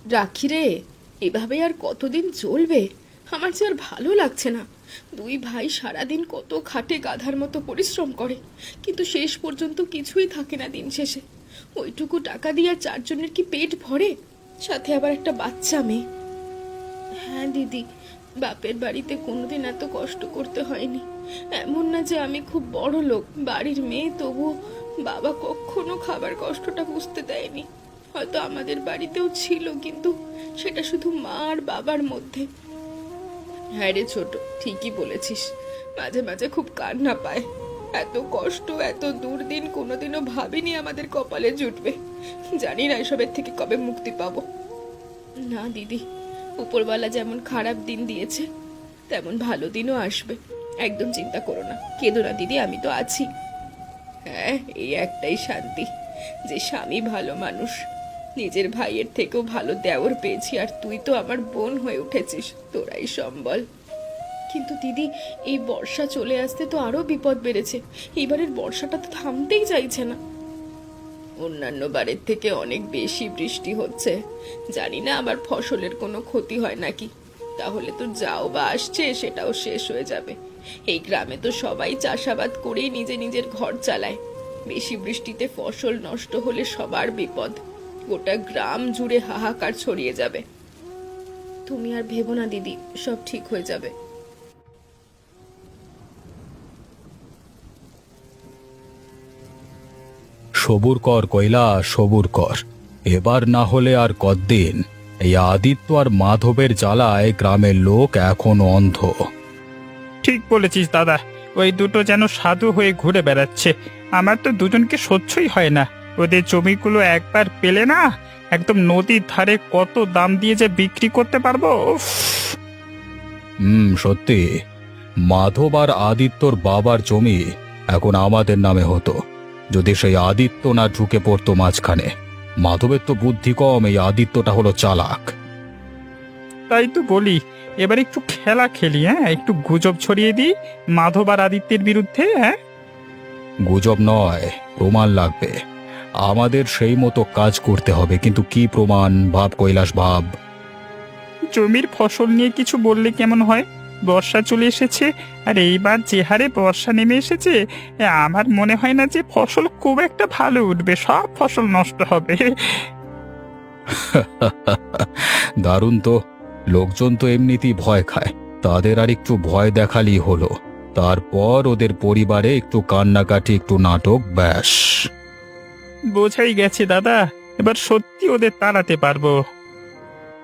রাখি রে, এভাবে আর কতদিন চলবে? আমার যে আর ভালো লাগছে না। দুই ভাই সারাদিন কত খাটে, গাধার মতো পরিশ্রম করে, কিন্তু শেষ পর্যন্ত কিছুই থাকে না দিন শেষে। ওইটুকু টাকা দিয়ে আর চারজনের কি পেট ভরে? সাথে আবার একটা বাচ্চা মেয়ে। হ্যাঁ দিদি, বাপের বাড়িতে কোনোদিন এত কষ্ট করতে হয়নি। এমন না যে আমি খুব বড় লোক, বাড়ির মেয়ে, তবুও বাবা কখনো খাবার কষ্টটা বুঝতে দেয়নি। হয়তো আমাদের বাড়িতেও ছিল, কিন্তু সেটা শুধু মা আর বাবার মধ্যে। হ্যাঁ রে ছোট, ঠিকই বলেছিস। মাঝে মাঝে খুব কান্না পায়। এত কষ্ট, এত দুর্দিন কোনোদিনও ভাবিনি আমাদের কপালে জুটবে। জানি না এসবের থেকে কবে মুক্তি পাবো। না দিদি, উপরওয়ালা যেমন খারাপ দিন দিয়েছে, তেমন ভালো দিনও আসবে। একদম চিন্তা করো না, কেঁদো না দিদি, আমি তো আছি। হ্যাঁ, এই একটাই শান্তি যে স্বামী ভালো মানুষ। নিজের ভাইয়ের থেকেও ভালো দেওর পেয়েছি, আর তুই তো আমার বোন হয়ে উঠেছিস, তোরাই সম্বল। কিন্তু দিদি, এই বর্ষা চলে আসতে তো আরো বিপদ বেড়েছে। এইবারের বর্ষাটা তো থামতেই চাইছে না। অন্যান্য বারের থেকে অনেক বেশি বৃষ্টি হচ্ছে। জানি না আবার ফসলের কোনো ক্ষতি হয় নাকি। তাহলে তো যাও বা আসছে সেটাও শেষ হয়ে যাবে। এই গ্রামে তো সবাই চাষাবাদ করেই নিজের ঘর চালায়। বেশি বৃষ্টিতে ফসল নষ্ট হলে সবার বিপদ। গোটা গ্রাম জুড়ে হাহাকার ছড়িয়ে যাবে। তুমি আর ভেবো না দিদি, সব ঠিক হয়ে যাবে। সবুর কর কৈলাস, সবুর কর। এবার না হলে আর কতদিন। এই আদিত্য আর মাধবের জ্বালায় গ্রামের লোক এখনো অন্ধ। ঠিক বলেছিস দাদা। ওই দুটো যেন সাধু হয়ে ঘুরে বেড়াচ্ছে। আমার তো দুজনকে সহ্যই হয় না। ওদের জমিগুলো একবার পেলে না, একদম নদীর ধারে কত দাম দিয়ে যে বিক্রি করতে পারবো, উফ! সত্যি। মাধব আর আদিত্যর বাবার জমি এখন আমাদের নামে হতো, যদি সেই আদিত্য না ঢুকে পড়তো মাঝখানে। মাধবের তো বুদ্ধি কম, এই আদিত্যটা হলো চালাক। তাই তো বলি, এবার একটু খেলা খেলি, হ্যাঁ, একটু গুজব ছড়িয়ে দিই মাধব আর আদিত্যের বিরুদ্ধে, হ্যাঁ। গুজব নয়, প্রমাণ লাগবে। আমাদের সেই মতো কাজ করতে হবে, কিন্তু কি প্রমাণ? ভাব কৈলাস, ভাব। জমির ফসল নিয়ে কিছু বললে কেমন হয়? বর্ষা চলে এসেছে, আর এইবার যে হারে বর্ষা নেমে এসেছে, আমার মনে হয় না যে ফসল খুব একটা ভালো উঠবে, সব ফসল নষ্ট হবে। দারুণ তো। লোকজন তো এমনিতেই ভয় খায়, তাদের আর একটু ভয় দেখালেই হলো। তারপর ওদের পরিবারে একটু কান্নাকাটি, একটু নাটক, ব্যাস। বোঝাই গেছে দাদা, এবার সত্যি ওদের তাড়াতে পারবো।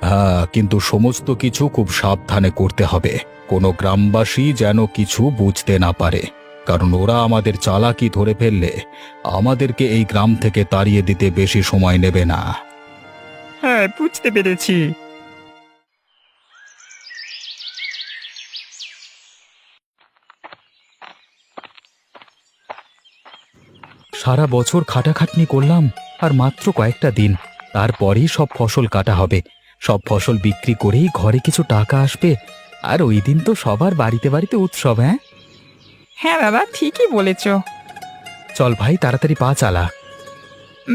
হ্যাঁ, কিন্তু সমস্ত কিছু খুব সাবধানে করতে হবে। কোনো গ্রামবাসী যেন কিছু বুঝতে না পারে, কারণ ওরা আমাদের চালাকি ধরে ফেললে আমাদেরকে এই গ্রাম থেকে তাড়িয়ে দিতে বেশি সময় নেবে না। হ্যাঁ, বুঝতে পেরেছি। সারা বছর খাটাখাটনি করলাম, আর মাত্র কয়েকটা দিন, তারপরেই সব ফসল কাটা হবে। সব ফসল বিক্রি করেই ঘরে কিছু টাকা আসবে, আর ওই দিন তো সবার বাড়িতে বাড়িতে উৎসব। হ্যাঁ, হ্যাঁ দাদা, ঠিকই বলেছ। চল ভাই, তাড়াতাড়ি পা চালা।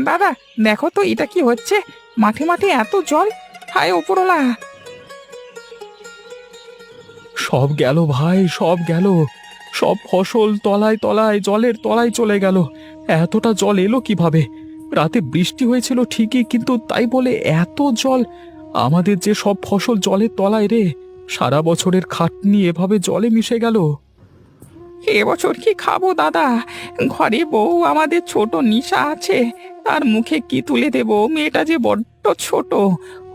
দাদা, দেখো তো এটা কি হচ্ছে, মাঠে মাঠে এত জল, হায় ওপরওয়ালা! সব গেল ভাই, সব গেল। সব ফসল তলায় তলায়, জলের তলায় চলে গেল। এতটা জল এলো কিভাবে? রাতে বৃষ্টি হয়েছিল ঠিকই, কিন্তু তাই বলে এত জল? আমাদের যে সব ফসল জলের তলায় রে! সারা বছরের খাটনি এভাবে জলে মিশে গেল। এবছর কি খাবো দাদা? ঘরে বউ আমাদের ছোট নিশা আছে, তার মুখে কি তুলে দেব? মেয়েটা যে বড্ড ছোট,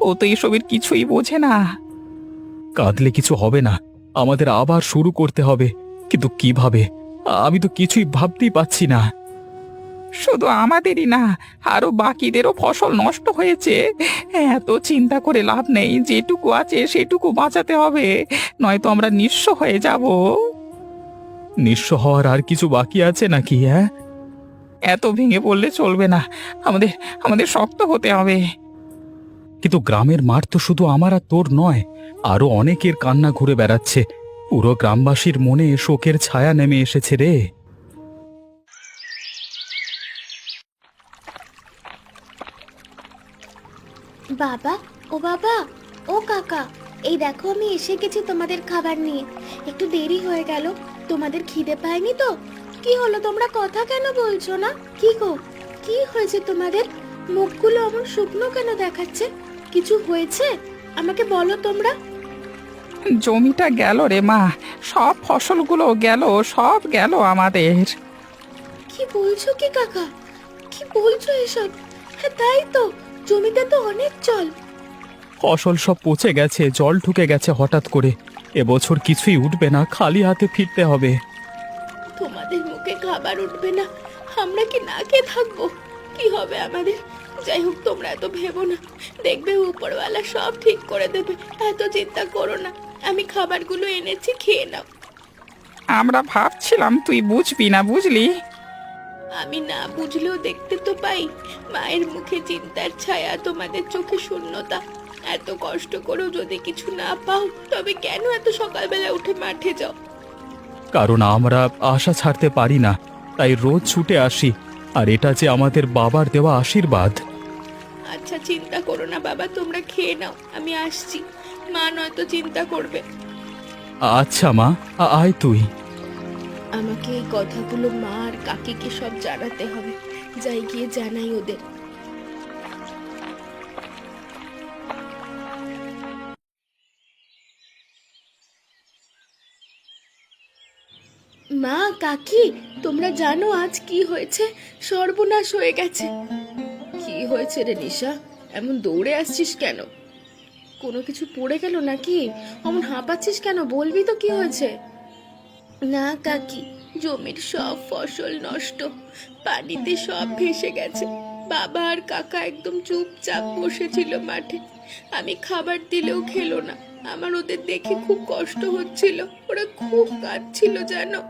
ও তো এসবের কিছুই বোঝে না। কাঁদলে কিছু হবে না, আমাদের আবার শুরু করতে হবে। কিন্তু কিভাবে? আমি তো কিছুই ভাবতেই পাচ্ছি না। শুধু আমাদেরই না, আরো বাকিদেরও ফসল নষ্ট হয়েছে। এত চিন্তা করে লাভ নেই, যেটুকু আছে সেটুকু বাঁচাতে হবে, নয়তো আমরা নিঃস্ব হয়ে যাব। নিঃস্ব হওয়ার আর কিছু বাকি আছে নাকি? হ্যাঁ, এত ভেঙে পড়লে চলবে না, আমাদের আমাদের শক্ত হতে হবে। কিন্তু গ্রামের মাঠ তো শুধু আমার আর তোর নয়, আরো অনেকের কান্না ঘুরে বেড়াচ্ছে। পুরো গ্রামবাসীর মনে শোকের ছায়া নেমে এসেছে রে। বাবা, ও বাবা, ও কাকা, এই দেখো আমি এসে গেছি তোমাদের খাবার নিয়ে। একটু দেরি হয়ে গেল, তোমাদের খিদে পায়নি তো? কি হলো, তোমরা কথা কেন বলছো না? কি গো, কি হয়েছে তোমাদের? মুখগুলো এমন শুকনো কেন দেখাচ্ছে? কিছু হয়েছে? আমাকে বলো তোমরা। জমিটা গেল রে মা, সব ফসলগুলো গেল, সব গেল আমাদের। কি বলছো কি কাকা? কি বলছো এসব? হ্যাঁ তাই তো, জমিতে তো অনেক জল। ফসল সব পচে গেছে, জল ঢুকে গেছে হঠাৎ করে। এবছর কিছুই উঠবে না, খালি হাতে ফিরতে হবে। তোমাদের মুখে খাবার উঠবে না, আমরা কি না খেয়ে থাকবো? কি হবে আমাদের? যাই হোক, তোমরা এত ভেবো না, দেখবে উপরওয়ালা সব ঠিক করে দেবে। এত চিন্তা করো না, আমি খাবারগুলো এনেছি, খেয়ে নাও। আমরা ভাবছিলাম তুই বুঝবি না, বুঝলি? আমি না বুঝলেও দেখতে তো পাই, মায়ের মুখে চিন্তার ছায়া, তোমাদের চোখে শূন্যতা। এত কষ্ট করেও যদি কিছু না পাও, তবে কেন এত সকালবেলা উঠে মাঠে যাও? কারণ আমরা আশা ছাড়তে পারি না, তাই রোজ ছুটে আসি। আর এটা যে আমাদের বাবার দেওয়া আশীর্বাদ। আচ্ছা, চিন্তা করো না বাবা, তোমরা খেয়ে নাও, আমি আসছি। মা নয়তো চিন্তা করবে। আচ্ছা মা, আয় তুই। আমাকে এই কথাগুলো মা আর কাকিকে সব জানাতে হবে। যাই গিয়ে জানাই ওদের। মা, কাকি, তোমরা জানো আজ কি হয়েছে? সর্বনাশ হয়ে গেছে। কি হয়েছে রে নিশা? এমন দৌড়ে আসছিস কেন? কোনো কিছু পড়ে গেল নাকি? অমন হাঁপাচ্ছিস কেন? বলবি তো কি হয়েছে? না কাকি, জমির সব ফসল নষ্ট, পানিতে সব ভেসে গেছে। বাবা আর কাকা একদম চুপচাপ বসেছিল মাঠে। আমি খাবার দিলেও খেলো না। আমার ওদের দেখে খুব কষ্ট হচ্ছিল, ওরা খুব কাঁদছিল জানো।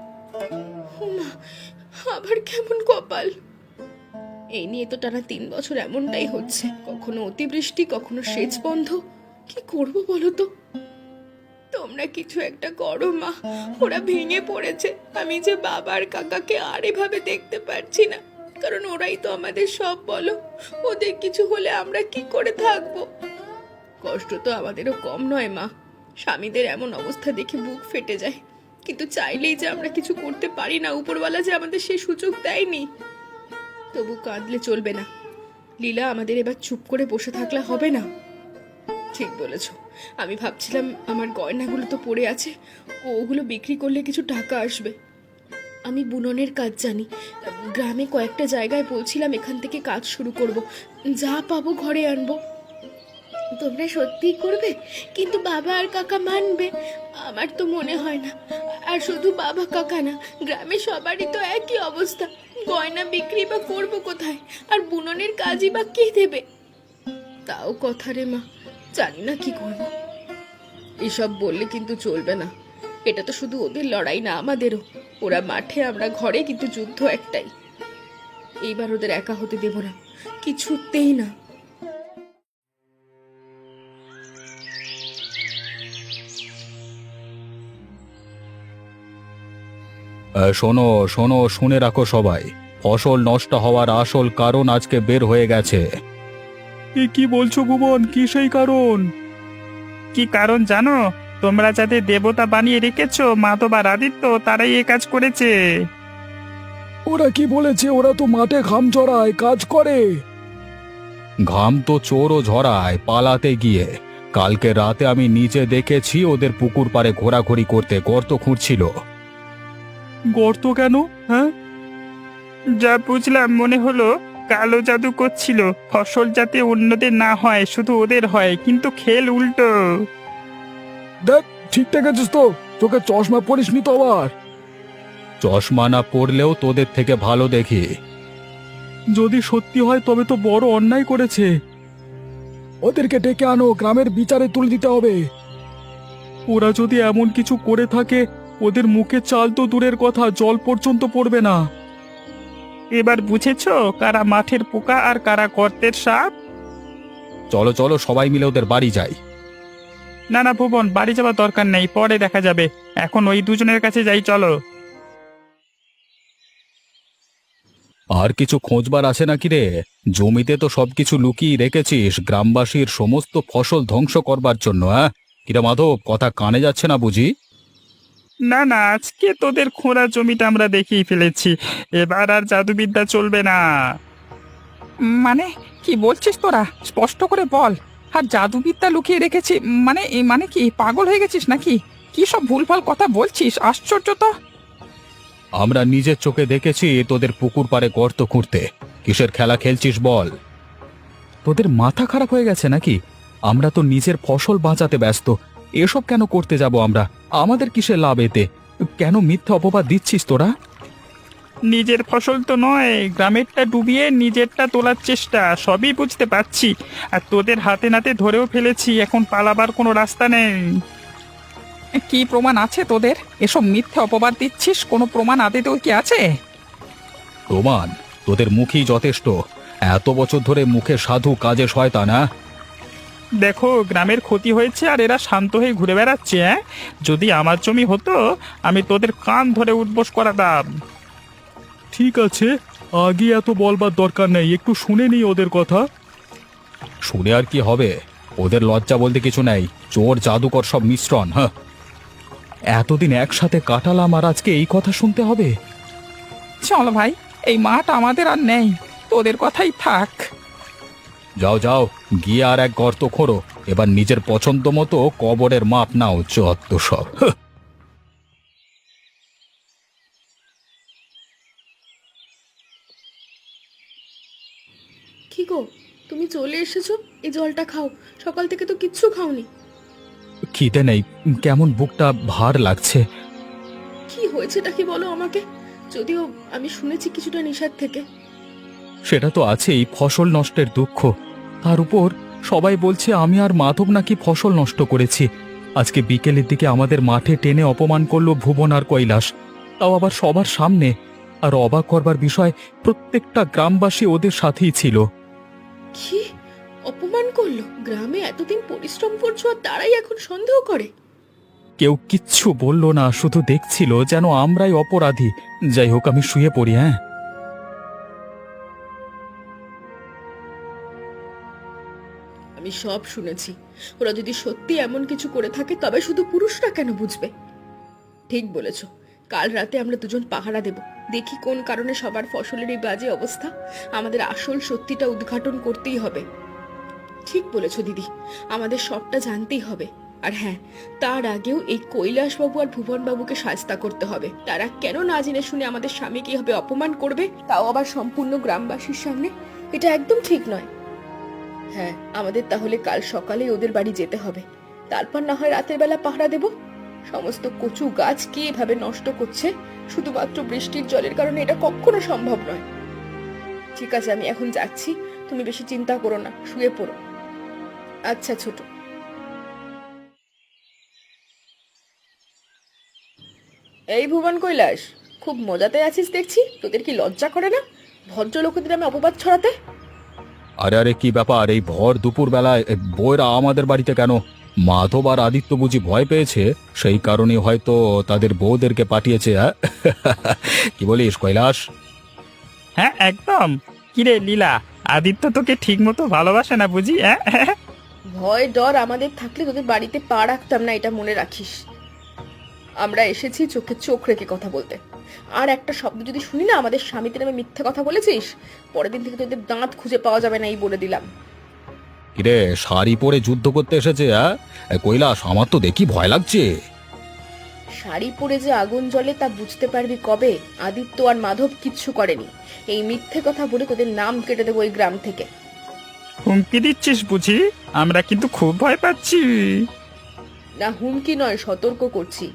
মা, আবার কেমন কপাল! এই নিয়ে তো টানা 3 বছর এমনটাই হচ্ছে, কখনো অতিবৃষ্টি, কখনো সেচ বন্ধ। কি করব বলো তো? তোমরা কিছু একটা করো মা, ওরা ভেঙে পড়েছে। আমি যে বাবার কাকাকে আর এভাবে দেখতে পারছি না, কারণ ওরাই তো আমাদের সব বলো। ওদের কিছু হলে আমরা কি করে থাকবো? কষ্ট তো আমাদেরও কম নয় মা। স্বামীদের এমন অবস্থা দেখে বুক ফেটে যায়, কিন্তু চাইলেই যে আমরা কিছু করতে পারি না। উপরওয়ালা যে আমাদের সেই সুযোগ দেয়নি। তবু কাঁদলে চলবে না লীলা, আমাদের এবার চুপ করে বসে থাকলে হবে না। ঠিক বলেছ। আমি ভাবছিলাম আমার গয়নাগুলো তো পড়ে আছে, ওগুলো বিক্রি করলে কিছু টাকা আসবে। আমি বুননের কাজ জানি, গ্রামে কয়েকটা জায়গায় বলছিলাম এখান থেকে কাজ শুরু করব, যা পাবো ঘরে আনবো। তোমরা সত্যি করবে? কিন্তু বাবা আর কাকা মানবে? আমার তো মনে হয় না। আর শুধু বাবা কাকা না, গ্রামে সবারই তো একই অবস্থা। গয়না বিক্রি বা করবো কোথায়? আর বুননের কাজই বা কে দেবে? তাও কথা রে মা, জানি না কি করব। এসব বললে কিন্তু চলবে না। এটা তো শুধু ওদের লড়াই না, আমাদেরও। ওরা মাঠে, আমরা ঘরে, কিন্তু যুদ্ধ একটাই। এইবার ওদের একা হতে দেব না, কিছুতেই না। শোনো শোনো, শুনে রাখো সবাই। ফসল নষ্ট হওয়ার আসল কারণ আজকে বের হয়ে গেছে। কি বলছো ভুবন? কি সেই কারণ? কি কারণ জানো? তোমরা যাদের দেবতা বানিয়ে রেখেছো, মাধব আর আদিত্য, তারাই এ কাজ করেছে। ওরা কি বলেছে? ওরা তো মাঠে ঘাম ঝরায়, কাজ করে। ঘাম তো চোরও ঝরায় পালাতে গিয়ে। কালকে রাতে আমি নিজে দেখেছি ওদের পুকুর পাড়ে ঘোরাঘুরি করতে, গর্ত খুঁড়ছিল। গর্ত কেন? হ্যাঁ, যা বুঝলাম মনে হলো কালো জাদু করছিল, ফসল যাতে অন্যদের না হয়, শুধু ওদের হয়, কিন্তু খেল উল্টো। দেখ, ঠিকঠাক আছিস তো? চোখে চশমা পরিসনি তো আবার? চশমা না পড়লেও তোদের থেকে ভালো দেখি। যদি সত্যি হয় তবে তো বড় অন্যায় করেছে। ওদেরকে ডেকে আনো, গ্রামের বিচারে তুলে দিতে হবে। ওরা যদি এমন কিছু করে থাকে, ওদের মুখে চাল তো দূরের কথা, জল পর্যন্ত পড়বে না। এবার বুঝেছো কারা মাঠের পোকা আর কারা গর্তের সাপ? চলো চলো, সবাই মিলে ওদের বাড়ি যাই। না না ভুবন, বাড়ি যাওয়ার দরকার নেই, পরে দেখা যাবে। এখন ওই দুজনের কাছে যাই, চলো। আর কিছু খোঁজবার আছে নাকি রে? জমিতে তো সবকিছু লুকিয়ে রেখেছিস গ্রামবাসীর সমস্ত ফসল ধ্বংস করবার জন্য, হ্যাঁ? কিরে মাধব, কথা কানে যাচ্ছে না বুঝি? না না, আজকে তোদের খোঁড়া জমিটা আমরা দেখিয়ে ফেলেছি। এবার আর জাদুবিদ্যা চলবে না। মানে কি বলছিস তোরা? স্পষ্ট করে বল। আর জাদুবিদ্যা লুকিয়ে রেখেছি মানে মানে কি পাগল হয়ে গেছিস নাকি? কি সব ভুলভাল কথা বলছিস? আশ্চর্য তো। আমরা নিজের চোখে দেখেছি তোদের পুকুর পাড়ে গর্ত খুঁড়তে। কিসের খেলা খেলছিস বল? তোদের মাথা খারাপ হয়ে গেছে নাকি? আমরা তো নিজের ফসল বাঁচাতে ব্যস্ত। এসব কেন করতে যাব আমরা? আমাদের কিসের লাভ এতে? কেন মিথ্যা অপবাদ দিচ্ছিস তোরা? নিজের ফসল তো নয়, গ্রামেরটা ডুবিয়ে নিজেরটা তোলার চেষ্টা, সবই বুঝতে পারছি। আর তোদের হাতে নাতে ধরেও ফেলেছি, এখন পালাবার কোনো রাস্তা নেই। কি প্রমাণ আছে তোদের? এসব মিথ্যে অপবাদ দিচ্ছিস, কোনো প্রমাণ আদতেও কি আছে? প্রমাণ তোদের মুখই যথেষ্ট। এত বছর ধরে মুখে সাধু, কাজে শয়তান, হ্যাঁ? দেখো, গ্রামের ক্ষতি হয়েছে আর এরা শান্ত হয়ে ঘুরে বেড়াচ্ছে। হ্যাঁ, যদি আমার জমি হতো আমি তোদের কান ধরে উঠবোস করাতাম। ঠিক আছে, আগে এত বলবার দরকার নেই, একটু শুনে নিই ওদের কথা। শুনে আর কি হবে? ওদের লজ্জা বলতে কিছু নেই। চোর জাদুকর সব মিশ্রণ। হ্যাঁ, এতদিন একসাথে কাটালাম আর আজকে এই কথা শুনতে হবে? চল ভাই, এই মাঠ আমাদের আর নেই, তোদের কথাই থাক। যাও যাও, গিয়ে আর এক গর্ত খোঁড়ো। এবার নিজের পছন্দ মতো কবরের মাপ নাও, যত সব। হ্যাঁ। কি গো, তুমি চলে এসেছো? এই জলটা খাও, সকাল থেকে তো কিচ্ছু খাওনি। খিদে নেই, কেমন বুকটা ভার লাগছে। কি হয়েছেটা কি বলো আমাকে। যদিও আমি শুনেছি কিছুটা নিষাদ থেকে। সেটা তো আছেই, ফসল নষ্টের দুঃখ। তার উপর সবাই বলছে আমি আর মাধব নাকি ফসল নষ্ট করেছি। আজকে বিকেলের দিকে আমাদের মাঠে টেনে অপমান করলো ভুবন আর কৈলাস, তাও আবার সবার সামনে। আর অবাক করবার বিষয়, প্রত্যেকটা গ্রামবাসী ওদের সাথেই ছিল। কি অপমান করলো? গ্রামে এতদিন পরিশ্রম করছো আর তারাই এখন সন্দেহ করে? কেউ কিচ্ছু বলল না, শুধু দেখছিল যেন আমরাই অপরাধী। যাই হোক, আমি শুয়ে পড়ি, হ্যাঁ? আমি সব শুনেছি। ওরা যদি সত্যি এমন কিছু করে থাকে তবে শুধু পুরুষরা কেন বুঝবে? ঠিক বলেছ। কাল রাতে আমরা দুজন পাহারা দেব, দেখি কোন কারণে সবার ফসলের এই বাজে অবস্থা। আমাদের আসল সত্যিটা উদ্ঘাটন করতেই হবে। ঠিক বলেছ দিদি, আমাদের সবটা জানতেই হবে। আর হ্যাঁ, তার আগেও এই কৈলাসবাবু আর ভুবনবাবুকে শাস্তা করতে হবে। তারা কেন না জেনে শুনে আমাদের স্বামীকে হবে অপমান করবে, তাও আবার সম্পূর্ণ গ্রামবাসীর সামনে? এটা একদম ঠিক নয়। হ্যাঁ, আমাদের তাহলে কাল সকালেই ওদের বাড়ি যেতে হবে। তারপর না হয় রাতের বেলা পাহারা দেব। সমস্ত কচু গাছ কে এভাবে নষ্ট করছে শুধুমাত্র বৃষ্টির জলের কারণে, এটা কখনো সম্ভব নয়। ঠিক আছে, আমি এখন যাচ্ছি। তুমি বেশি চিন্তা করো না, শুয়ে পড়ো। আচ্ছা ছোট। এই ভুবন কৈলাস, খুব মজাতে আছিস দেখছি। তোদের কি লজ্জা করে না ভদ্রলোকদের নামে অপবাদ ছড়াতে? আরে আরে, কি ব্যাপার? এই ভর দুপুর বেলায় বইরা আমাদের বাড়িতে কেন? মাধব আর আদিত্য বুঝি ভয় পেয়েছে, সেই কারণে হয়তো তাদের বউদেরকে পাঠিয়েছে, হ্যাঁ? কি বলিস কৈলাস? হ্যাঁ একদম। কিরে লীলা, আদিত্য তোকে ঠিক মতো ভালোবাসে না বুঝি? হ্যাঁ ভয় ডর আমাদের থাকলে তোদের বাড়িতে পা রাখতাম না, এটা মনে রাখিস। আমরা এসেছি চোখে চোখ রেখে কথা বলতে। আর একটা শব্দ যদি শুনি না আমাদের স্বামীদের নামে মিথ্যে কথা বলেছিস, পরের দিন থেকে তোদের দাঁত খুঁজে পাওয়া যাবে না, এই বলে দিলাম। কিরে, শাড়ি পরে যুদ্ধ করতে এসেছে, হ্যাঁ? কৈলাস, আমার তো দেখি ভয় লাগছে। শাড়ি পরে যে আগুন জ্বলে তা বুঝতে পারবি কবে? আদিত্য আর মাধব কিচ্ছু করেনি। এই মিথ্যে কথা বলে তোদের নাম কেটে দেবো এই গ্রাম থেকে। হুমকি দিচ্ছিস বুঝি? আমরা কিন্তু খুব ভয় পাচ্ছি। না, হুমকি নয়, সতর্ক করছি।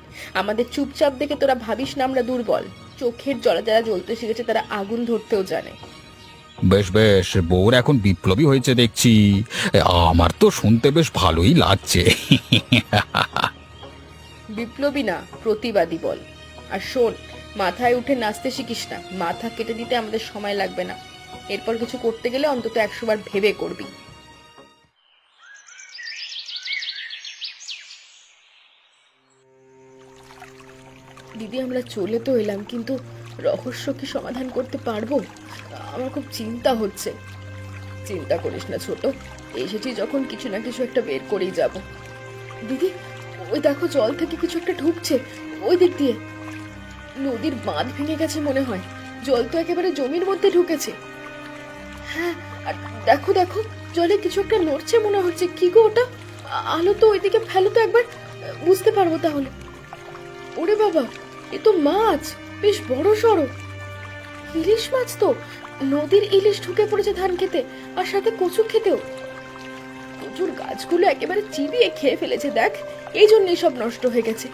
আমাদের চুপচাপ দেখে তোরা ভাবিস না আমরা দুর্বল। চোখের জলে যারা জ্বলতে শিখেছে তারা আগুন ধরতেও জানে। বেশ বেশ, বউর এখন বিপ্লবী হয়েছে দেখছি। আমার তো শুনতে বেশ ভালোই লাগছে। বিপ্লবী না, প্রতিবাদী বল। আর শোন, মাথায় উঠে নাচতে শিখিস না। মাথা কেটে দিতে আমাদের সময় লাগবে না। এরপর কিছু করতে গেলে অন্তত 100 বার ভেবে করবি। দিদি, আমরা চলে তো এলাম, কিন্তু রহস্য কি সমাধান করতে পারবো? আমার খুব চিন্তা হচ্ছে। চিন্তা করিস না ছোট, এসেছি যখন কিছু না কিছু একটা বের করেই যাব। দিদি, ওই দেখো জল থেকে কিছু একটা ঢুকছে ওই দিক দিয়ে। নদীর বাঁধ ভেঙে গেছে মনে হয়, জল তো একেবারে জমির মধ্যে ঢুকেছে। হ্যাঁ, আর দেখো দেখো জলে কিছু একটা নড়ছে মনে হচ্ছে। কি গো ওটা? আলো তো ওইদিকে ফেলো তো একবার, বুঝতে পারবো তাহলে। ওরে বাবা, এ তো মাছ, বেশ বড় সড়ো। ইলিশ মাছ তো, নদীর ইলিশ ঢুকে পড়েছে ধান খেতে, আর সাথে কচু খেতেও। কচুর গাছগুলো একেবারে চিবিয়ে খেয়ে ফেলেছে দেখ, এই জন্যই সব নষ্ট হয়ে গেছে।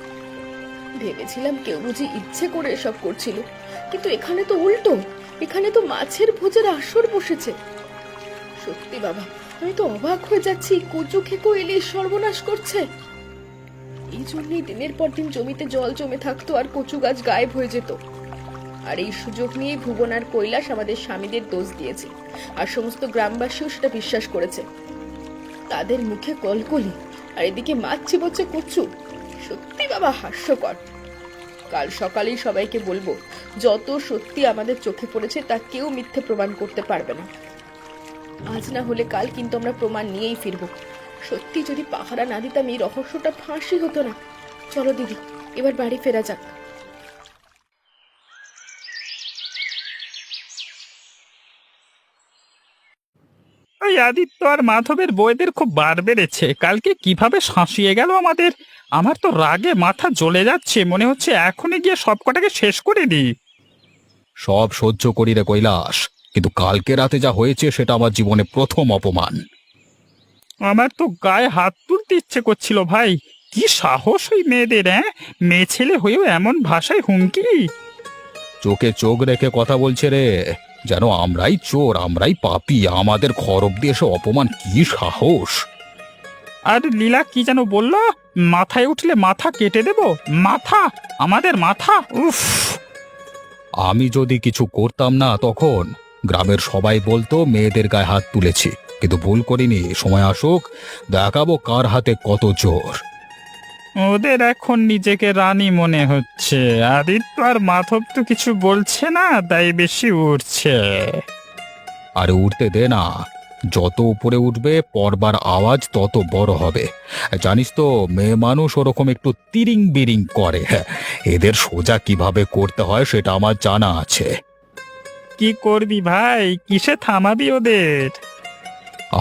ভেবেছিলাম কেউ বুঝি ইচ্ছে করে এসব করছিল, কিন্তু এখানে তো উল্টো, এখানে তো মাছের ভোজের আসর বসেছে। সত্যি বাবা, আমি তো অবাক হয়ে যাচ্ছি, কচু খেকো ইলিশ সর্বনাশ করছে। এই জন্যই দিনের পর দিন জমিতে জল জমে থাকতো আর কচু গাছ গায়েব হয়ে যেত। আর এই সুযোগ নিয়ে ভুবন আর কৈলাস আমাদের স্বামীদের দোষ দিয়েছে, আর সমস্ত গ্রামবাসীও সেটা বিশ্বাস করেছে। তাদের মুখে কলকলি, আর এদিকে মাছ চিবোচ্ছে কচু। সত্যি বাবা হাস্যকর। কাল সকালেই সবাইকে বলবো, যত সত্যি আমাদের চোখে পড়েছে তা কেউ মিথ্যে প্রমাণ করতে পারবে না। আজ না হলে কাল কিন্তু আমরা প্রমাণ নিয়েই ফিরবো। সত্যি যদি পাহারা না দিতাম এই রহস্যটা ফাঁসি হতো না। চলো দিদি, এবার বাড়ি ফেরা যাক। ওই আদিত্য আর মাধবের বউদের খুব বার বেড়েছে, কালকে কিভাবে শাঁসিয়ে গেল আমাদের। আমার তো রাগে মাথা জ্বলে যাচ্ছে, মনে হচ্ছে এখনই গিয়ে সব কটাকে শেষ করে দিই। সব সহ্য করি রে কৈলাস, কিন্তু কালকে রাতে যা হয়েছে সেটা আমার জীবনে প্রথম অপমান। আমার তো গায়ে হাত তুলতে ইচ্ছে করছিল ভাই। কি সাহস ওই মেয়েদের, হ্যাঁ? মেয়ে ছেলে হয়েও এমন ভাষায় হুমকি। চোখে চোখ রেখে কথা বলছে রে, যেন আমরাই চোর, আমরাই পাপী, আমাদের খরব দিয়ে এসে অপমান, কি সাহস! আর লীলা কি যেন বললো, মাথায় উঠলে মাথা কেটে দেব। মাথা, আমাদের মাথা, উফ। আমি যদি কিছু করতাম না তখন গ্রামের সবাই বলতো মেয়েদের গায়ে হাত তুলেছি, কিন্তু ভুল করিনি। সময় আসুক, দেখাবো কার হাতে কত জোর। ওদের এখন নিজেকে রানী মনে হচ্ছে। আদিত্য আর মাধব তো কিছু বলছে না, তাই বেশি উঠছে। আরে উঠতে দে না, যত উপরে উঠবে পর্বার আওয়াজ তত বড় হবে। জানিস তো, মেয়ে মানুষ ওরকম একটু তিরিং বিরিং করে। এদের সোজা কিভাবে করতে হয় সেটা আমার জানা আছে। কি করবি ভাই, কিসে থামাবি ওদের?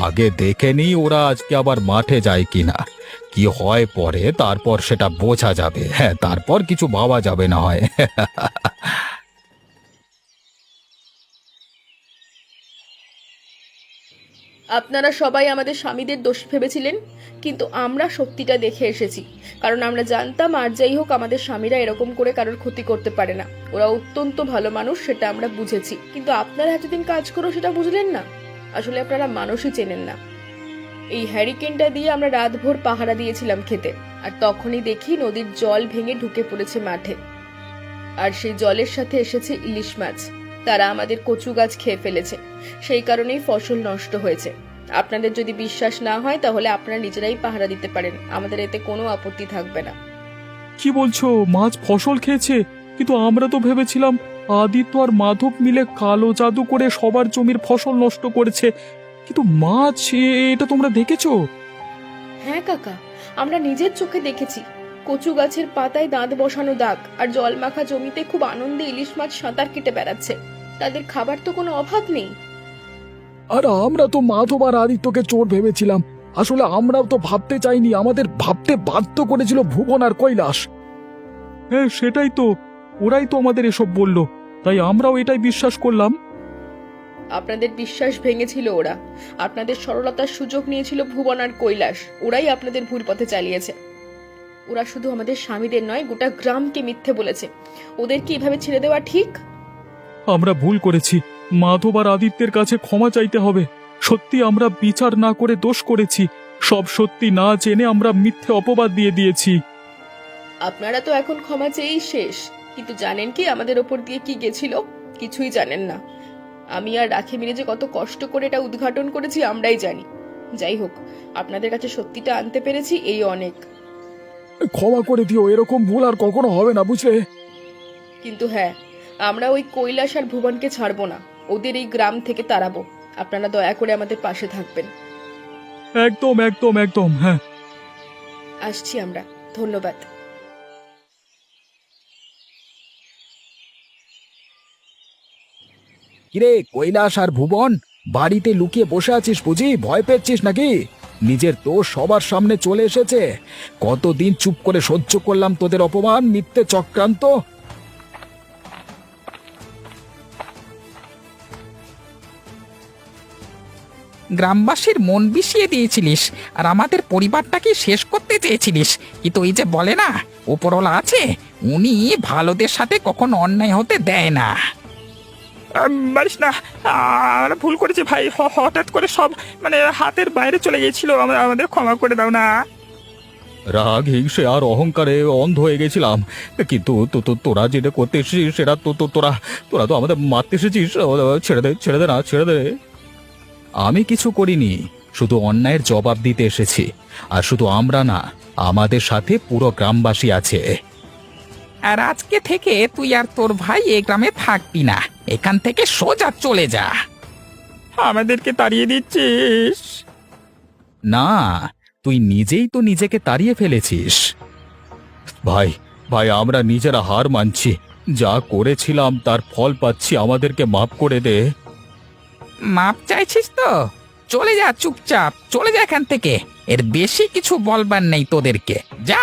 আগে দেখে নি ওরা আজকে আবার মাঠে যায় কিনা, কি হয় পরে তারপর সেটা বোঝা যাবে। হ্যাঁ, তারপর কিছু ভাবা যাবে না হয়। আপনারা সবাই আমাদের স্বামীদের দোষী ভেবেছিলেন, কিন্তু আমরা সত্যিটা দেখে এসেছি। কারণ আমরা জানতাম আর যাই হোক আমাদের স্বামীরা এরকম করে কারোর ক্ষতি করতে পারে না। ওরা অত্যন্ত ভালো মানুষ, সেটা আমরা বুঝেছি। কিন্তু আপনারা এতদিন কাজ করো সেটা বুঝলেন না। আসলে আপনারা মানুষই চেনেন না। এই হ্যারিকেনটা দিয়ে আমরা রাতভর পাহারা দিয়েছিলাম খেতে, আর তখনই দেখি নদীর জল ভেঙে ঢুকে পড়েছে মাঠে। আর সেই জলের সাথে এসেছে ইলিশ মাছ। তারা আমাদের কচু গাছ খেয়ে ফেলেছে, সেই কারণেই ফসল নষ্ট হয়েছে। আপনাদের যদি বিশ্বাস না হয় তাহলে আপনারা নিজেরাই পাহারা দিতে পারেন, আমাদের এতে কোনো আপত্তি থাকবে না। কি বলছো? মাছ ফসল খেয়েছে? কিন্তু আমরা তো ভেবেছিলাম আদিত্য আর মাধব মিলে কালো জাদু করে সবার জমির ফসল নষ্ট করেছে। কিন্তু মাছ, এটা তোমরা দেখেছো? হ্যাঁ কাকা, আমরা নিজের চোখে দেখেছি। কচু গাছের পাতায় দাঁত বসানো দাগ, আর জল মাখা জমিতে খুব আনন্দে ইলিশ মাছ সাঁতার কেটে বেড়াচ্ছে। তাদের খাবার তো কোনো অভাব নেই। আর আমরা তো মাধব আর আদিত্যকে চোর ভেবেছিলাম। আসলে আমরাও তো ভাবতে চাইনি, আমাদের ভাবতে বাধ্য করেছিল ভুবন আর কৈলাস। হ্যাঁ সেটাই তো, ওরাই তো আমাদের এসব বলল, তাই আমরাও এটাই বিশ্বাস করলাম। আপনাদের বিশ্বাস ভেঙেছিল ওরা। আপনাদের সরলতার সুযোগ নিয়েছিল ভুবন আর কৈলাস। ওরাই আপনাদের ভুল পথে চালিয়েছে। ওরা শুধু আমাদের স্বামীদের নয়, গোটা গ্রামকে মিথ্যে বলেছে। ওদের কি এভাবে ছেড়ে দেওয়া ঠিক? আমরা ভুল করেছি, মাধব আর আদিত্যের কাছে ক্ষমা চাইতে হবে। সত্যি আমরা বিচার না করে দোষ করেছি, সব সত্যি না জেনে আমরা মিথ্যে অপবাদ দিয়ে দিয়েছি। আপনারা তো এখন ক্ষমা চেয়েই শেষ, কিন্তু জানেন কি আমাদের ওপর দিয়ে কি গেছিল? কিছুই জানেন না। আমি আর রাখি মিলে যে কত কষ্ট করে এটা উদ্ঘাটন করেছি আমরাই জানি। যাই হোক, আপনাদের কাছে সত্যিটা আনতে পেরেছি, এই অনেক। ক্ষমা করে দিও, এরকম ভুল আর কখনো হবে না, বুঝলে? কিন্তু হ্যাঁ, আমরা ওই কৈলাস আর ভুবনকে ছাড়বো না, ওদের এই গ্রাম থেকে তাড়াবো। আপনারা দয়া করে আমাদের পাশে থাকবেন। একদম একদম একদম, হ্যাঁ। আসছি আমরা, ধন্যবাদ। কিরে কৈলাস আর ভুবন, বাড়িতে লুকিয়ে বসে আছিস বুঝি? ভয় পেয়েছিস নাকি? নিজের দোষ সবার সামনে চলে এসেছে। কতদিন চুপ করে সহ্য করলাম তোদের অপমান, মিথ্যে চক্রান্ত। গ্রামবাসীর মন বিষিয়ে দিয়েছিলিস আর আমাদের পরিবারটাকে শেষ করতে চেয়েছিলিস, কিন্তু এই যে বলে না উপরওয়ালা আছে, উনি ভালোদের সাথে কখনো অন্যায় হতে দেয় না। মারিস না, আমরা ভুল করেছি ভাই। হঠাৎ করে সব মানে হাতের বাইরে চলে গিয়েছিল, আমাদের ক্ষমা করে দাও না। রাগ, হিংসে আর অহংকারে অন্ধ হয়ে গেছিলাম। কিন্তু তোরা যেটা করতে এসেছিস সেটা তোরা তোরা তো আমাদের মারতে এসেছিস। ছেড়ে দে, ছেড়ে দে, না ছেড়ে দে। আমি কিছু করিনি, শুধু অন্যায়ের জবাব দিতে এসেছি। আর শুধু আমরা না, আমাদের সাথে পুরো গ্রামবাসী আছে। আর আজকে থেকে তুই আর তোর ভাই এ গ্রামে থাকবি না, এখান থেকে সোজা চলে যা। আমাদেরকে তাড়িয়ে দিচ্ছিস? না, তুই নিজেই তো নিজেকে তাড়িয়ে ফেলেছিস। ভাই ভাই, আমরা নিজেরা হার মানছি। যা করেছিলাম তার ফল পাচ্ছি, আমাদেরকে মাফ করে দে। মাপ চাইছিস তো? চলে যা, চুপচাপ চলে যা এখান থেকে। এর বেশি কিছু বলবার নেই তোদেরকে, যা।